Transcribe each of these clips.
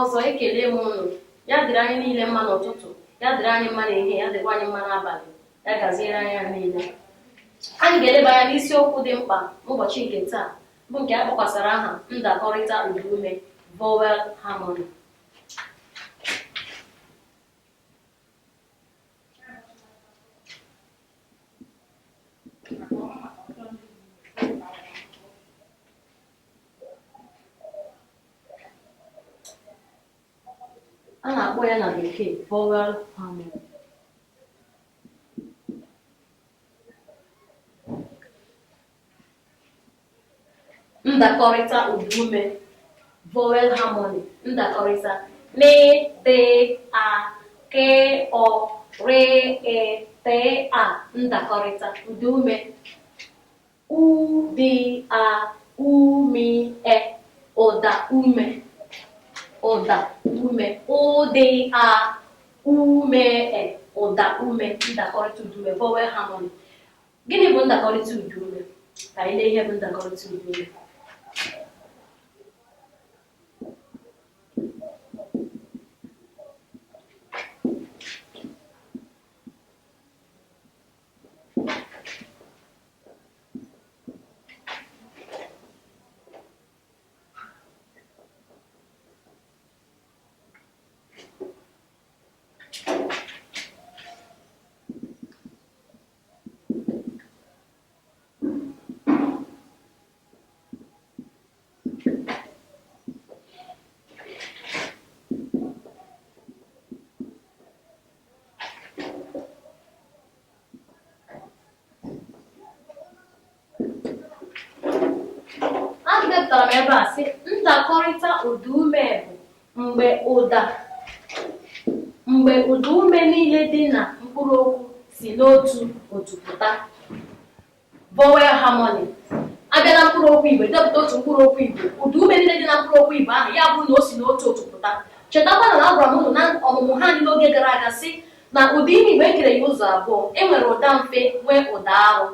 ọzọ ekele m unu. Ya dịrị anyị niile mma n'ụtụtụ, ya dịrị anyị mma n'ehihie, ya dịrị anyị mma n'abalị, ya gaziere anyị niile. Anyị ga-eleba anya n'isiokwu dị mkpa n'ụbọchị nke taa, bụ nke a kpọkwasara aha ndakọrịta ụdaume, vowel harmony. A na-akpọ ya na bekee vowel harmony. Ndakọrịta ụdaume, vowel harmony. Ndakọrịta m, t, a, k, ọ, r, e, t, a. Ndakọrịta ụdaume u, d, a, u, m, e. Ụda ume, ụda ume, u, d, a, u, m, e. Ụda ume. Ndakọrịta ụdaume, vowel harmony. Gịnị bụ ndakọrịta ụdaume? Ka anyị lee ihe bụ ndakọrịta ụdaume. Depụtara m ebe a sị ndakọrịta ụdaume bụ mgbe ụdaume niile dị na mkpụrụ okwu si n'otu otu pụta. Vowel harmony. Abịa na mkpụrụ okwu Igbo, depụta otu mkpụrụ okwu Igbo, ụdaume niile dị na mkpụrụ okwu Igbo ahụ ya bụrụ na o si n'otu otu pụta. Chetakwana na agwara m unu na ọmụmụ ha dị n'oge gara aga sị na ụda ime Igbo ekere ya ụzọ abụọ. E nwere ụda mfe nwee ụda arụ.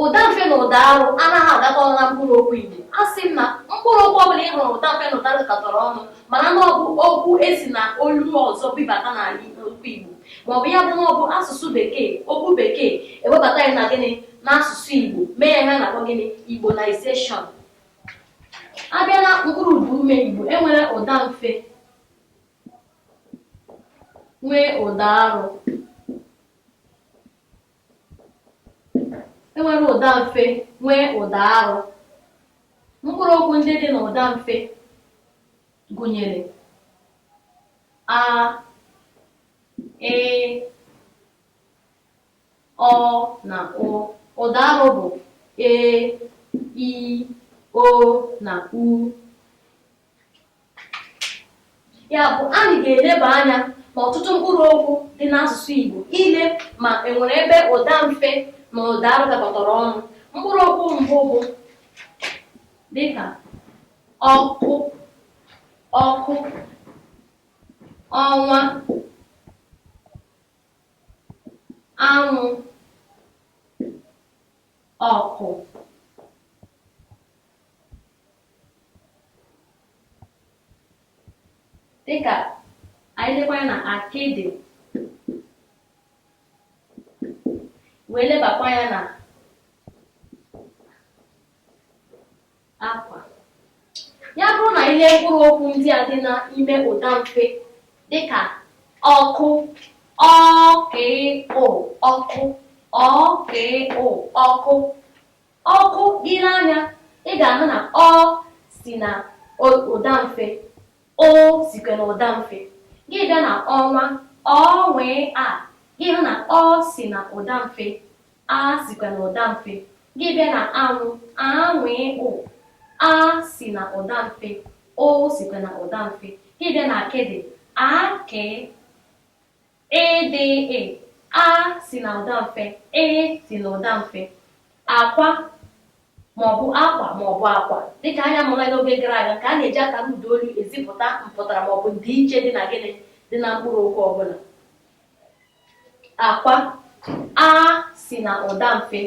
Ụda mfe na ụda arụ anaghị agakọ ọnụ na mkpụrụ okwu Igbo. A sị m na mkpụrụ okwu ọbụla ị hụrụ ụda mfe na ụda dịkọtara ọnụ, mana na ọ bụ okwu esi na olu ọzọ bibata n'ala okwu Igbo, maọbụ ya bụ na ọ bụ asụsụ bekee, okwu bekee ewebata ya na gịnị n'asụsụ Igbo, mee ya ha na-akpọ gịnị Igbolization. Abịa na mkpụrụ ụdaume Igbo enwere ụda mfe nwee ụda arụ. Enwere ụda mfe nwee ụda arụ. Mkpụrụ okwu ndị dị n'ụda mfe gụnyere a, e, ọ na o. Ụda arụ bụ e, i, o na u. Ya bụ anyị ga-eleba anya n'ọtụtụ mkpụrụ okwu dị n'asụsụ Igbo ile ma enwere ebe ụda mfe na ụda arụ dakọtara ọnụ. Mkpụrụ okwu mbụ bụ dịka ọkụ, ọkụ, ọnwa, anwụ, ọkụ. Dịka anyị lekwanya na akịdị, wee lebakwa ya na akwa. Ya bụrụ na ihe mkpụrụ okwu ndị a dị n'ime ụda mfe dịka ọkụ, ọkụ, ọkụ, ọkụ, ọkụ, ọkụ, gị n'anya ị ga-ahụ na ọ si na ụda mfe, o sikwa na ụda mfe. Gị bịa na ọnwa, ọ nwee a, gị hụ na ọ si na ụda mfe, a sikwa na ụda mfe. Gị bịa na anwụ, a nwee o, a si na ụda mfe, o sikwa na ụda mfe. Gị bịa na akịdị, a ke, ede, a si na ụda mfe, e si na ụda mfe. Akwa maọbụ akwa maọbụ akwa, dịka anya mụrụ n'oge gara aga ka a na-eji akara ụdaolu ezipụta mpụtara maọbụ ndịiche dị na gịnị dị na mkpụrụ okwu ọbụla. Akwa, a si na ụda mfe,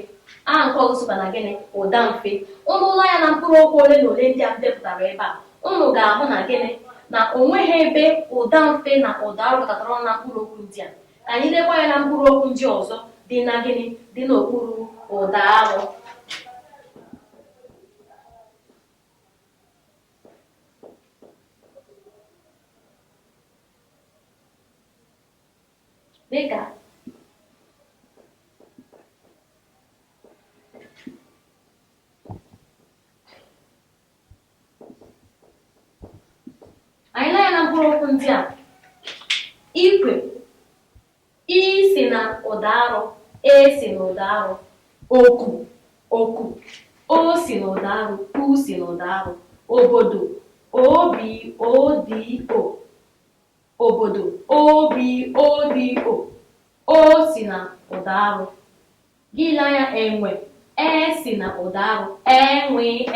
a nke ọzọ sokwa na gịnị ụda mfe. Ụnụ ụlọ ya na mkpụrụ okwu ole na ole ndị a depụtara ebe a, ụnụ ga-ahụ na gịnị na onweghị ebe ụda mfe na ụda arụ kọtara ọnụ na mkpụrụ okwu ndị a. Ka anyị lekwa anya na mkpụrụ okwu ndị ọzọ dị na gịnị dị n'okpuru ụda arụ. Dịka anyị lee na mkpụrụ okwu ndị a, ikwe, i si na ụda arụ, e si na ụda arụ, oku, oku, o si na ụda arụ, u si na ụda arụ, obodo, obodo, obodo, o si na ụda arụ. Gị lee anya enwe, e si na ụda arụ, enwe,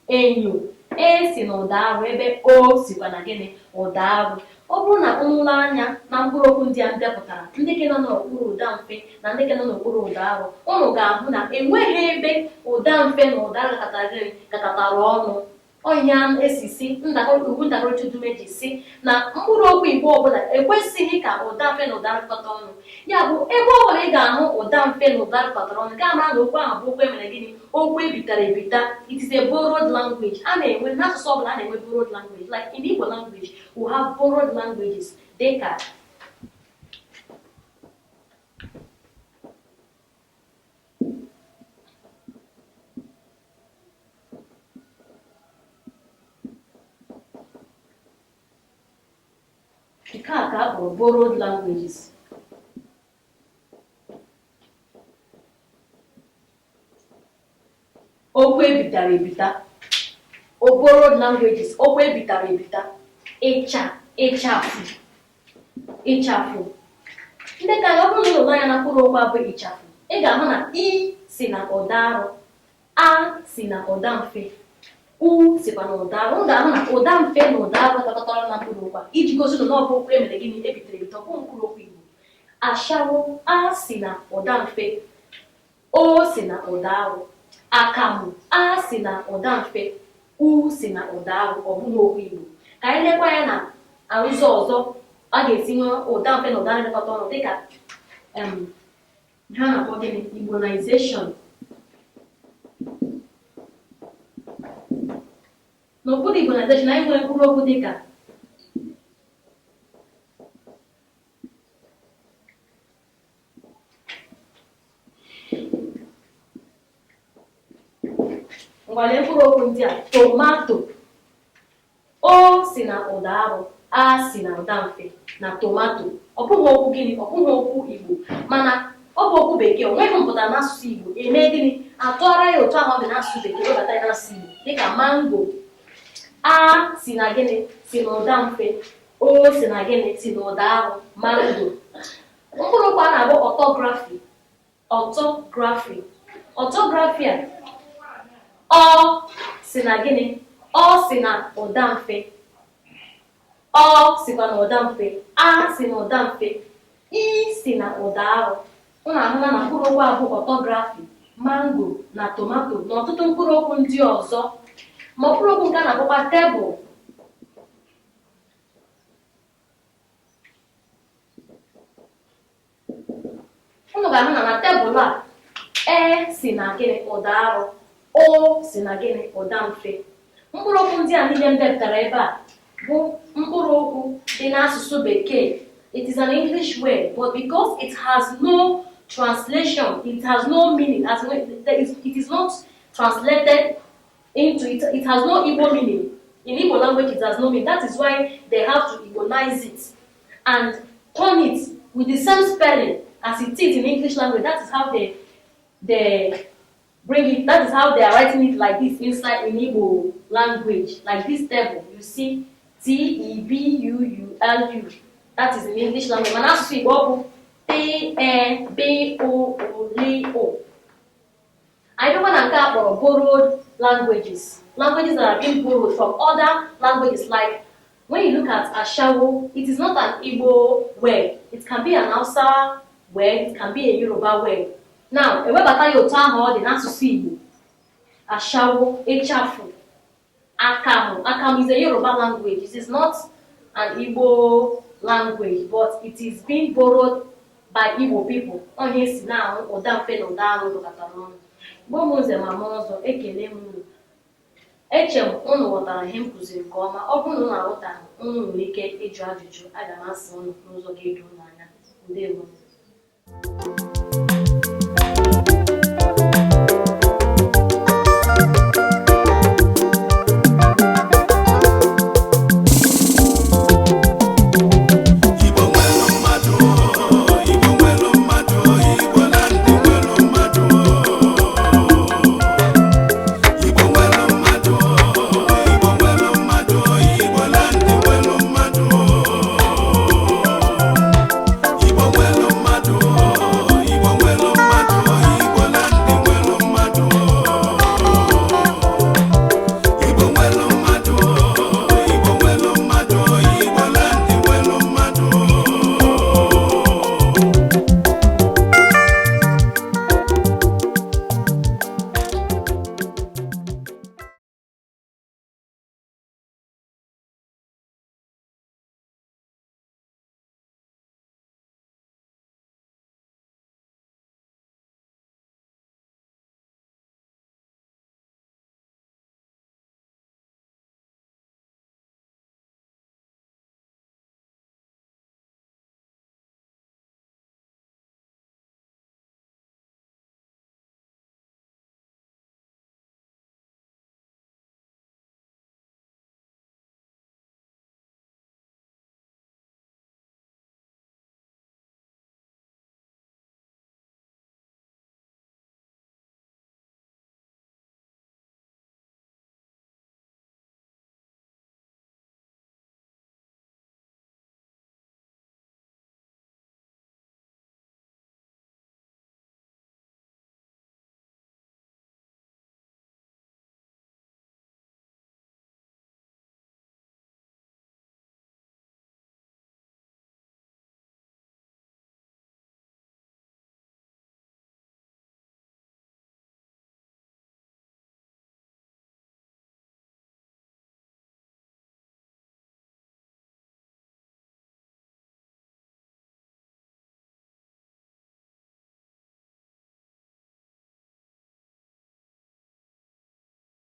enyo, e si na ụda arụ ebe o sikwa na gịnị ụda arụ. Ọ bụrụ na ụlọ anya na mkpụrụ okwu ndị a ndepụtara, ndị ke nọ n'okpuru ụda mfe na ndị ke nọ n'okpuru ụda arụ, ụnụ ga-ahụ na enweghị ebe ụda mfe na ụda arụ kakọtara ọnụ. Ọnya esi si iwu ndakọrọ Chukwume ji si na mkpụrụ okwu Igbo ọbụla ekwesịghị ka ụda mfe na ụda rụkọta ọnụ. Ya bụ ebe ọbụla ị ga-ahụ ụda mfe na ụda rụkọtara ọnụ, ga mara na okwu ahụ bụ okwu emere gịnị, okwu ebitara ebita. It is a borrowed language. A na-enwe n'asụsụ ọbụla a na-enwe borrowed language. Like in Igbo language, we have borrowed languages. Dịka nke a ka a kpọrọ borrowed languages. Okwu ebitara ebita, borrowed languages, okwu ebitara ebita. Ịchafụ, ịchafụ. Ndị ka ọ bụrụ na ụlọ anya na mkpụrụ okwu abụ ịchafụ, ị ga-ahụ na i si na ụda arụ, a si na ụda mfe, u sikwa na ụda arụ. M ga-ahụ na ụda mfe na ụda arụ takọtara na mkpụrụ okwu a iji gosi na ọ bụ okwu emere gịnị ebitere ebite, ọkpụ mkpụrụ okwu Igbo. Ashawo, a si na ụda mfe, o si na ụda arụ. Akamụ, a si na ụda mfe, u si na ụda arụ, ọ bụghị okwu Igbo. Ka anyị lekwa ya na arụzọ ọzọ a ga-esi nwee ụda mfe na ụda nlekọta ọnụ, dịka ha na-akpọ gịnị Igbolization. N'okpuru Igbolization anyị nwere mkpụrụ okwu dịka ngwale mkpụrụ okwu ndị a. Tomato, o si na ụda arụ, a si na ụda mfe na tomato. Ọ bụghị okwu gịnị, ọ bụghị okwu Igbo, mana ọ bụ okwu Bekee. O nweghị mpụtara n'asụsụ Igbo, eme gịnị atụọrọ ya otu ahụ ọ dị n'asụsụ Bekee webata ya n'asụsụ Igbo. Dịka mango, a si na gịnị si na ụda mfe, o si na gịnị si na ụda arụ, mango. Mkpụrụ okwu a na-akpọ orthography, orthography a, ọ si na gịnị, ọ si na ụda mfe, ọ sikwa na ụda mfe, a si na ụda mfe, i si na ụda arụ. Ụnụ ahụla na mkpụrụ okwu abụ orthography, mango na tomato na ọtụtụ mkpụrụ okwu ndị ọzọ. Ma mkpụrụ okwu nke a na-akpọkwa tebụl, ụnụ ga-ahụ na tebụl a, e si na gịnị ụda arụ, o si na gịnị ụda mfe. Mkpụrụ okwu ndị a niile m depụtara ebe a bụ mkpụrụ okwu dị n'asụsụ Bekee. It is an English word, but because it has no translation, it has no meaning, it is not translated into it, it has no Igbo meaning. In Igbo language, it has no meaning. That is why they have to Igbonize it and turn it with the same spelling as it is in English language. That is how they bring it. That is how they are writing it like this inside in Igbo language, like this table. You see, T-E-B-U-U-L-U. That is in English language. And as we go, T-E-B-O-O-L-O. I don't want to talk borrowed languages. Languages that are being borrowed from other languages. Like when you look at Ashawo, it is not an Igbo word. It can be an Hausa word. It can be a Yoruba word. Now, a word that you tell her the n'asụsụ Igbo. Ashawo, echafu. Akamu. Akamu is a Yoruba language. It is not an Igbo language, but it is being borrowed by Igbo people. Onye si na ụda mfe na ụda ahụ dọkọtara ọnụ. Igbo m nze ma m ọzọ ekele m unu. Eche m unu ghọtara ihe m kụziri nke ọma. Ọ bụrụ na unu aghọtaghị, unu nwere ike ịjụ ajụjụ. Aga m asị unu n'ụzọ ga-edo unu anya. Ndewo.